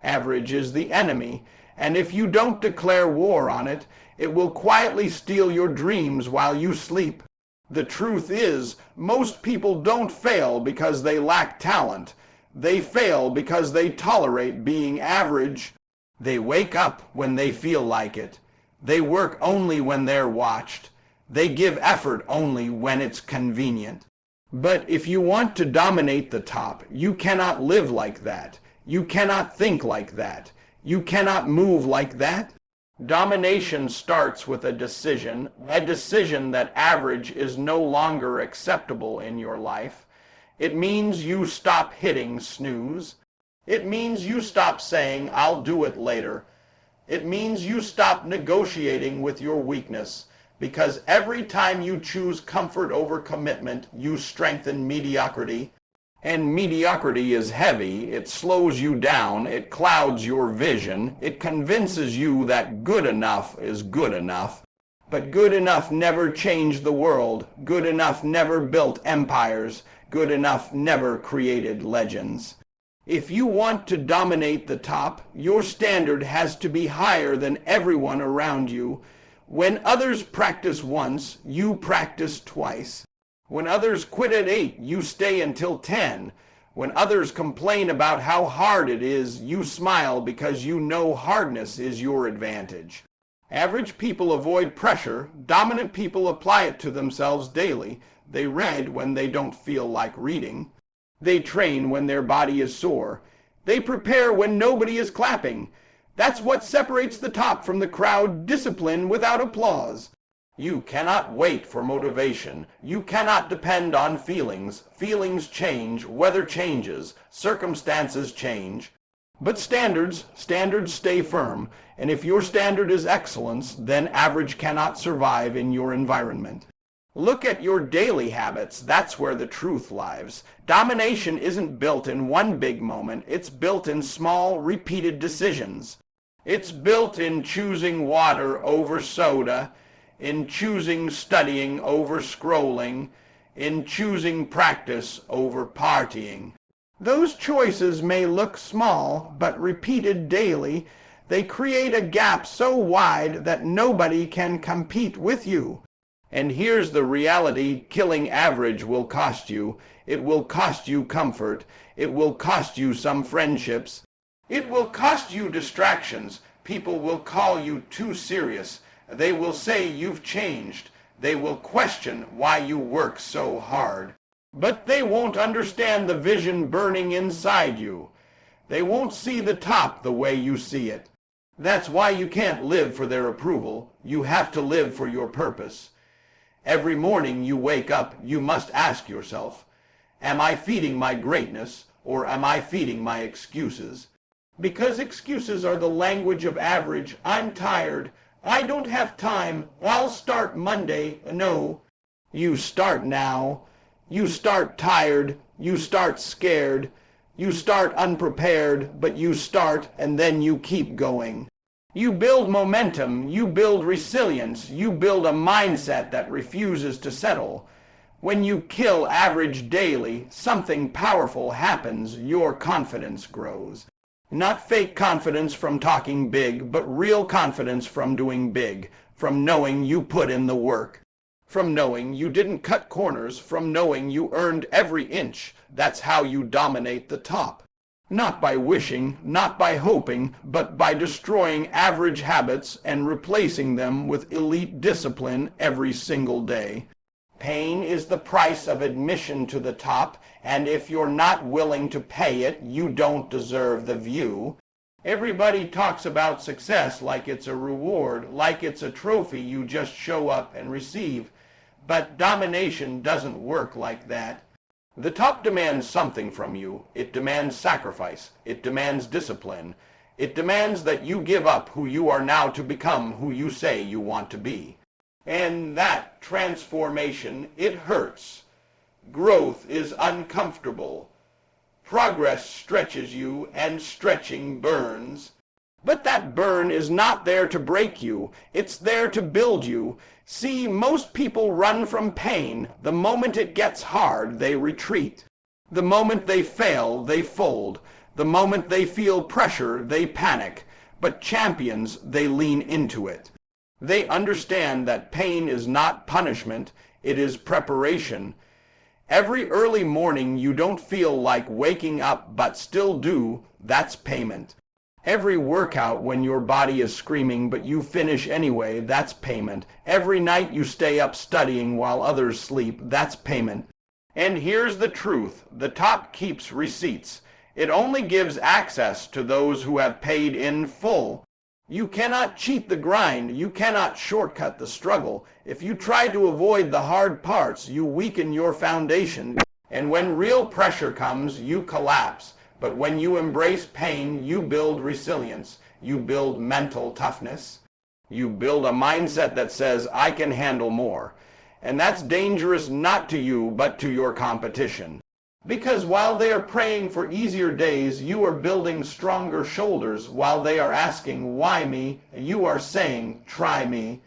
Average is the enemy, and if you don't declare war on it, it will quietly steal your dreams while you sleep. The truth is, most people don't fail because they lack talent. They fail because they tolerate being average. They wake up when they feel like it. They work only when they're watched. They give effort only when it's convenient. But if you want to dominate the top, you cannot live like that. You cannot think like that. You cannot move like that. Domination starts with a decision that average is no longer acceptable in your life. It means you stop hitting snooze. It means you stop saying, "I'll do it later." It means you stop negotiating with your weakness, because every time you choose comfort over commitment, you strengthen mediocrity. And mediocrity is heavy. It slows you down. It clouds your vision. It convinces you that good enough is good enough. But good enough never changed the world. Good enough never built empires. Good enough never created legends. If you want to dominate the top, your standard has to be higher than everyone around you. When others practice once, you practice twice. When others quit at 8, you stay until 10. When others complain about how hard it is, you smile because you know hardness is your advantage. Average people avoid pressure. Dominant people apply it to themselves daily. They read when they don't feel like reading. They train when their body is sore. They prepare when nobody is clapping. That's what separates the top from the crowd. Discipline without applause. You cannot wait for motivation. You cannot depend on feelings. Feelings change, weather changes, circumstances change. But standards stay firm. And if your standard is excellence, then average cannot survive in your environment. Look at your daily habits. That's where the truth lies. Domination isn't built in one big moment. It's built in small, repeated decisions. It's built in choosing water over soda, in choosing studying over scrolling, in choosing practice over partying. Those choices may look small, but repeated daily, they create a gap so wide that nobody can compete with you. And here's the reality: killing average will cost you. It will cost you comfort. It will cost you some friendships. It will cost you distractions. People will call you too serious. They will say you've changed. They will question why you work so hard. But they won't understand the vision burning inside you. They won't see the top the way you see it. That's why you can't live for their approval. You have to live for your purpose. Every morning you wake up, you must ask yourself, am I feeding my greatness, or am I feeding my excuses? Because excuses are the language of average. I'm tired. I don't have time. I'll start Monday. No. You start now. You start tired. You start scared. You start unprepared, but you start and then you keep going. You build momentum. You build resilience. You build a mindset that refuses to settle. When you kill average daily, something powerful happens. Your confidence grows. Not fake confidence from talking big, but real confidence from doing big, from knowing you put in the work, from knowing you didn't cut corners, from knowing you earned every inch. That's how you dominate the top. Not by wishing, not by hoping, but by destroying average habits and replacing them with elite discipline every single day. Pain is the price of admission to the top, and if you're not willing to pay it, you don't deserve the view. Everybody talks about success like it's a reward, like it's a trophy you just show up and receive. But domination doesn't work like that. The top demands something from you. It demands sacrifice. It demands discipline. It demands that you give up who you are now to become who you say you want to be. And that transformation, it hurts. Growth is uncomfortable. Progress stretches you, and stretching burns. But that burn is not there to break you. It's there to build you. See, most people run from pain. The moment it gets hard, they retreat. The moment they fail, they fold. The moment they feel pressure, they panic, but champions, they lean into it. They understand that pain is not punishment, it is preparation. Every early morning you don't feel like waking up but still do, that's payment. Every workout when your body is screaming but you finish anyway, that's payment. Every night you stay up studying while others sleep, that's payment. And here's the truth, the top keeps receipts. It only gives access to those who have paid in full. You cannot cheat the grind, you cannot shortcut the struggle. If you try to avoid the hard parts, you weaken your foundation. And when real pressure comes, you collapse. But when you embrace pain, you build resilience. You build mental toughness. You build a mindset that says, I can handle more. And that's dangerous not to you, but to your competition. Because while they are praying for easier days, you are building stronger shoulders. While they are asking, why me? You are saying, try me.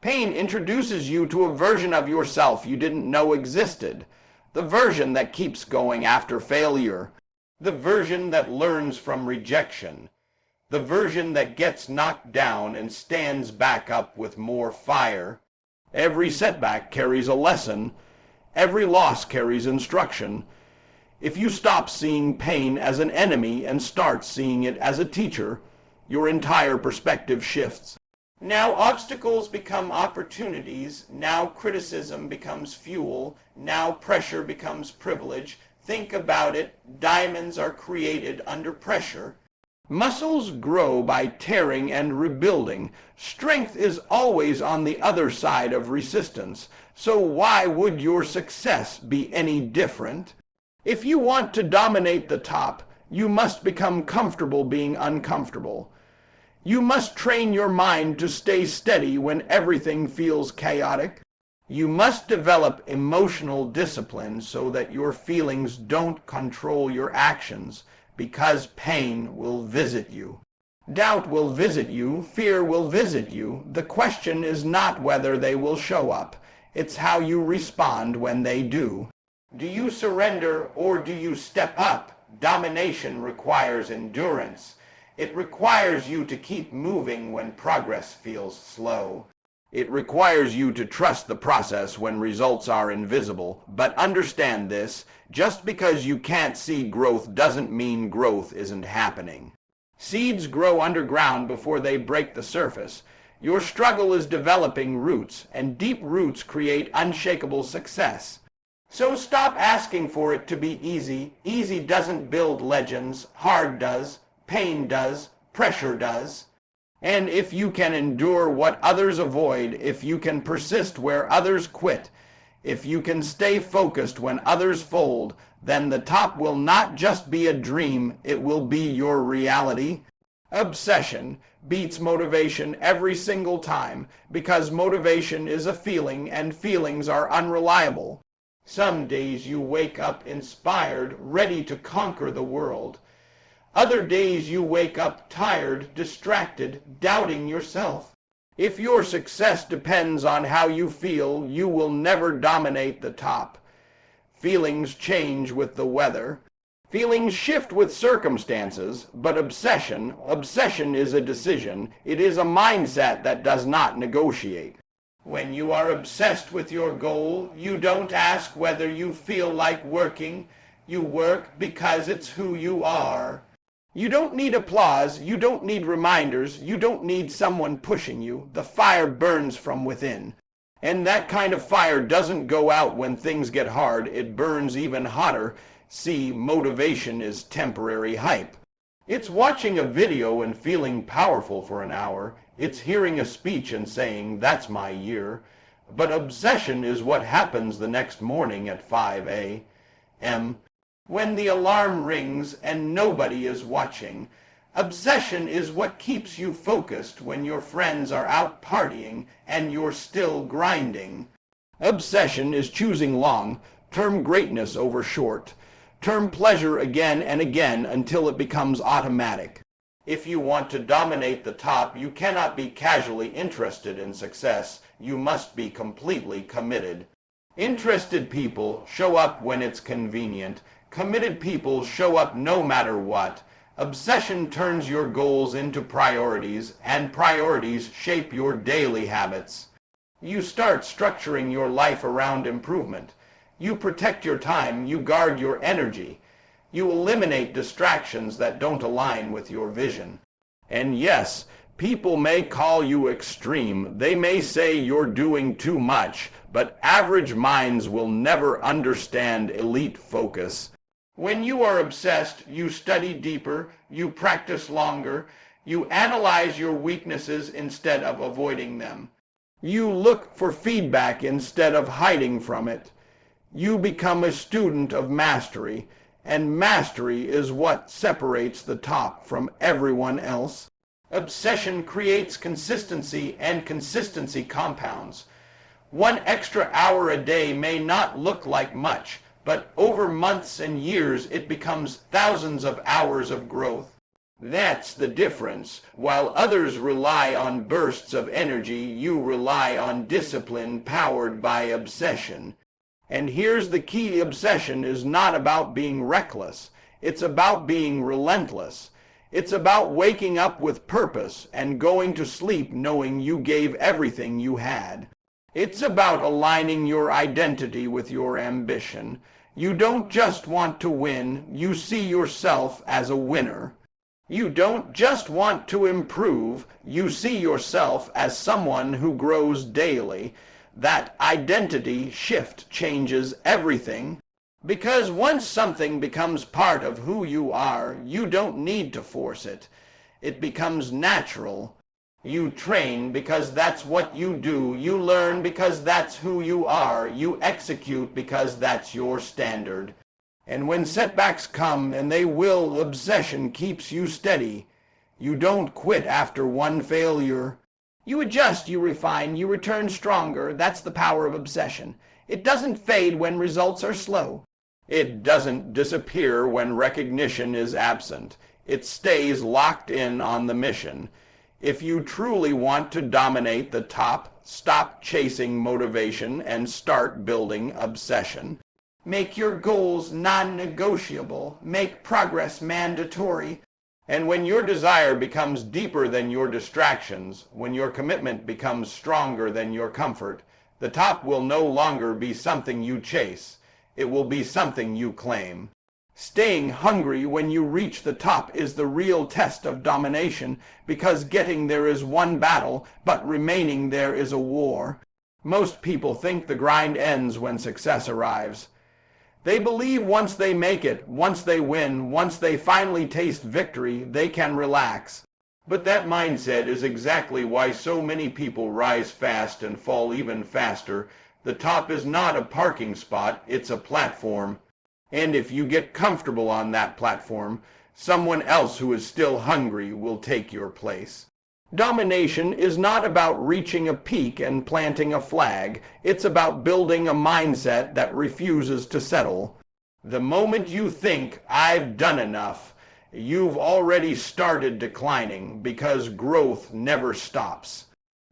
Pain introduces you to a version of yourself you didn't know existed. The version that keeps going after failure. The version that learns from rejection. The version that gets knocked down and stands back up with more fire. Every setback carries a lesson. Every loss carries instruction. If you stop seeing pain as an enemy and start seeing it as a teacher, your entire perspective shifts. Now obstacles become opportunities. Now criticism becomes fuel. Now pressure becomes privilege. Think about it. Diamonds are created under pressure. Muscles grow by tearing and rebuilding. Strength is always on the other side of resistance. So why would your success be any different? If you want to dominate the top, you must become comfortable being uncomfortable. You must train your mind to stay steady when everything feels chaotic. You must develop emotional discipline so that your feelings don't control your actions, because pain will visit you. Doubt will visit you, fear will visit you. The question is not whether they will show up. It's how you respond when they do. Do you surrender or do you step up? Domination requires endurance. It requires you to keep moving when progress feels slow. It requires you to trust the process when results are invisible. But understand this, just because you can't see growth doesn't mean growth isn't happening. Seeds grow underground before they break the surface. Your struggle is developing roots, and deep roots create unshakable success. So stop asking for it to be easy. Easy doesn't build legends. Hard does. Pain does. Pressure does. And if you can endure what others avoid, if you can persist where others quit, if you can stay focused when others fold, then the top will not just be a dream, it will be your reality. Obsession beats motivation every single time, because motivation is a feeling and feelings are unreliable. Some days you wake up inspired, ready to conquer the world. Other days you wake up tired, distracted, doubting yourself. If your success depends on how you feel, you will never dominate the top. Feelings change with the weather. Feelings shift with circumstances, but obsession is a decision. It is a mindset that does not negotiate. When you are obsessed with your goal, you don't ask whether you feel like working. You work because it's who you are. You don't need applause. You don't need reminders. You don't need someone pushing you. The fire burns from within. And that kind of fire doesn't go out when things get hard. It burns even hotter. See, motivation is temporary hype. It's watching a video and feeling powerful for an hour. It's hearing a speech and saying, that's my year. But obsession is what happens the next morning at 5 a.m. when the alarm rings and nobody is watching. Obsession is what keeps you focused when your friends are out partying and you're still grinding. Obsession is choosing long-term greatness over short-term pleasure again and again until it becomes automatic. If you want to dominate the top, you cannot be casually interested in success. You must be completely committed. Interested people show up when it's convenient. Committed people show up no matter what. Obsession turns your goals into priorities, and priorities shape your daily habits. You start structuring your life around improvement. You protect your time, you guard your energy. You eliminate distractions that don't align with your vision. And yes, people may call you extreme. They may say you're doing too much, but average minds will never understand elite focus. When you are obsessed, you study deeper, you practice longer, you analyze your weaknesses instead of avoiding them. You look for feedback instead of hiding from it. You become a student of mastery, and mastery is what separates the top from everyone else. Obsession creates consistency, and consistency compounds. 1 extra hour a day may not look like much, but over months and years it becomes thousands of hours of growth. That's the difference. While others rely on bursts of energy, you rely on discipline powered by obsession. And here's the key: obsession is not about being reckless. It's about being relentless. It's about waking up with purpose and going to sleep knowing you gave everything you had. It's about aligning your identity with your ambition. You don't just want to win, you see yourself as a winner. You don't just want to improve, you see yourself as someone who grows daily. That identity shift changes everything. Because once something becomes part of who you are, you don't need to force it. It becomes natural. You train because that's what you do. You learn because that's who you are. You execute because that's your standard. And when setbacks come, and they will, obsession keeps you steady. You don't quit after one failure. You adjust, you refine, you return stronger. That's the power of obsession. It doesn't fade when results are slow. It doesn't disappear when recognition is absent. It stays locked in on the mission. If you truly want to dominate the top, stop chasing motivation and start building obsession. Make your goals non-negotiable. Make progress mandatory. And when your desire becomes deeper than your distractions, when your commitment becomes stronger than your comfort, the top will no longer be something you chase. It will be something you claim. Staying hungry when you reach the top is the real test of domination, because getting there is one battle, but remaining there is a war. Most people think the grind ends when success arrives. They believe once they make it, once they win, once they finally taste victory, they can relax. But that mindset is exactly why so many people rise fast and fall even faster. The top is not a parking spot, it's a platform. And if you get comfortable on that platform, someone else who is still hungry will take your place. Domination is not about reaching a peak and planting a flag. It's about building a mindset that refuses to settle. The moment you think, "I've done enough," you've already started declining, because growth never stops.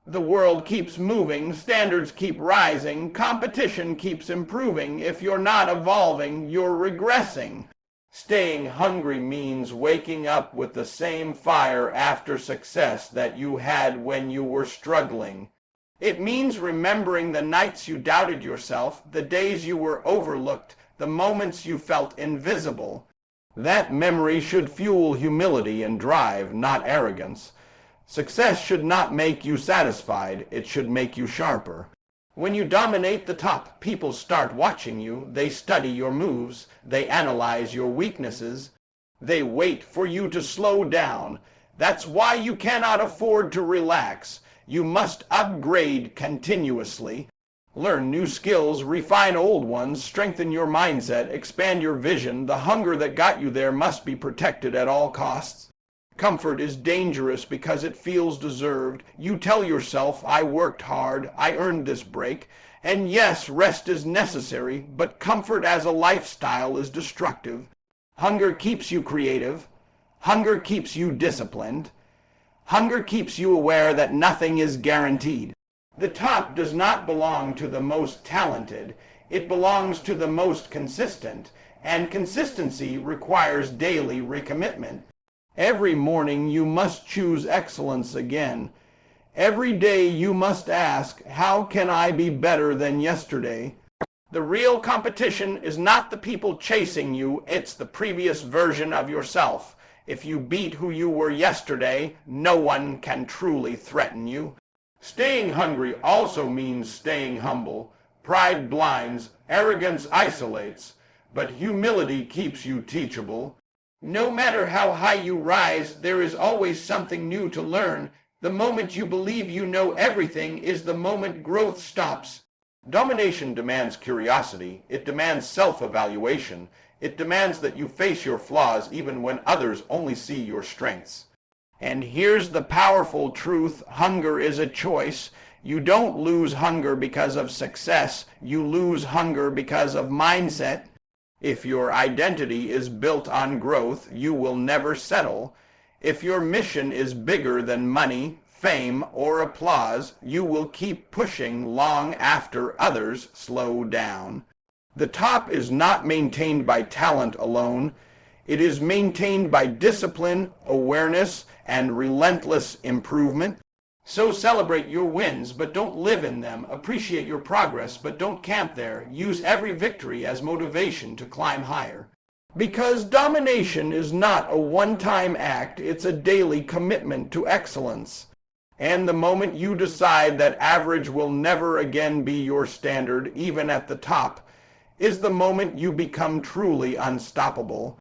The world keeps moving, standards keep rising, competition keeps improving. If you're not evolving, you're regressing. Staying hungry means waking up with the same fire after success that you had when you were struggling. It means remembering the nights you doubted yourself, the days you were overlooked, the moments you felt invisible. That memory should fuel humility and drive, not arrogance. Success should not make you satisfied, it should make you sharper. When you dominate the top, people start watching you. They study your moves. They analyze your weaknesses. They wait for you to slow down. That's why you cannot afford to relax. You must upgrade continuously. Learn new skills, refine old ones, strengthen your mindset, expand your vision. The hunger that got you there must be protected at all costs. Comfort is dangerous because it feels deserved. You tell yourself, "I worked hard, I earned this break." And yes, rest is necessary, but comfort as a lifestyle is destructive. Hunger keeps you creative. Hunger keeps you disciplined. Hunger keeps you aware that nothing is guaranteed. The top does not belong to the most talented. It belongs to the most consistent. and consistency requires daily recommitment. Every morning you must choose excellence again. Every day you must ask, how can I be better than yesterday? The real competition is not the people chasing you, it's the previous version of yourself. If you beat who you were yesterday, no one can truly threaten you. Staying hungry also means staying humble. Pride blinds, arrogance isolates, but humility keeps you teachable. No matter how high you rise, there is always something new to learn. The moment you believe you know everything is the moment growth stops. Domination demands curiosity. It demands self-evaluation. It demands that you face your flaws even when others only see your strengths. And here's the powerful truth: hunger is a choice. You don't lose hunger because of success. You lose hunger because of mindset. If your identity is built on growth, you will never settle. If your mission is bigger than money, fame, or applause, you will keep pushing long after others slow down. The top is not maintained by talent alone. It is maintained by discipline, awareness, and relentless improvement. So celebrate your wins, but don't live in them. Appreciate your progress, but don't camp there. Use every victory as motivation to climb higher. Because domination is not a one-time act, it's a daily commitment to excellence. And the moment you decide that average will never again be your standard, even at the top, is the moment you become truly unstoppable.